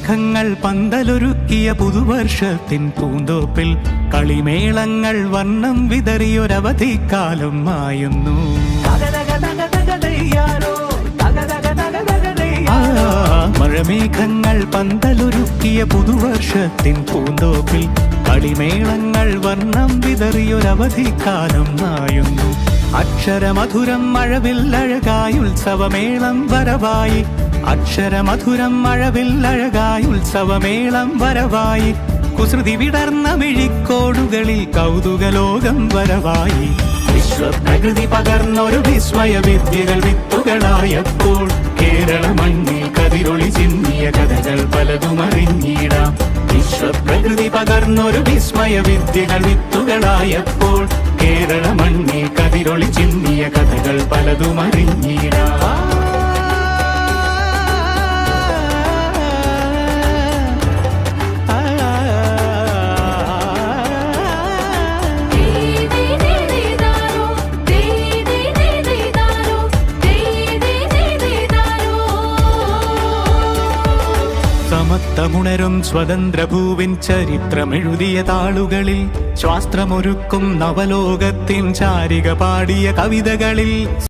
മഴമേഘങ്ങൾ പന്തലൊരുക്കിയ പുതുവർഷത്തിൻ പൂന്തോപ്പിൽ കളിമേളങ്ങൾ വർണ്ണം വിതറിയൊരവധിക്കാലം മായുന്നു. മഴമേഘങ്ങൾ പന്തലൊരുക്കിയ പുതുവർഷത്തിൻ പൂന്തോപ്പിൽ കളിമേളങ്ങൾ വർണ്ണം വിതറിയൊരവധിക്കാലം മായുന്നു. അക്ഷരമധുരം മഴവില്ലഴകായി ഉത്സവമേളം വരവായി. അക്ഷരമധുരം മഴവില്ലഴകായി ഉത്സവമേളം വരവായി. കുസൃതി വിടർന്ന മിഴിക്കോടുകളിൽ കൗതുകലോകം വരവായി. വിശ്വപ്രകൃതി പകർന്നൊരു വിസ്മയ വിദ്യകൾ വിത്തുകളായപ്പോൾ കേരള മണ്ണിൽ കതിരൊളി ചിന്നിയ കഥകൾ പലതും അറിഞ്ഞിടാം. വിശ്വപ്രകൃതി പകർന്നൊരു വിസ്മയ വിദ്യകൾ വിത്തുകളായപ്പോൾ കേരള മണ്ണിൽ കതിരൊളി ചിന്നിയ കഥകൾ പലതും അറിഞ്ഞിടാം. സമത്വമുണരും സ്വതന്ത്രഭൂവിൻ ചരിത്രമെഴുതിയ താളുകളിൽ ശാസ്ത്രമൊരുക്കും നവലോകത്തിൻ ചാരിക പാടിയ കവിതകളിൽ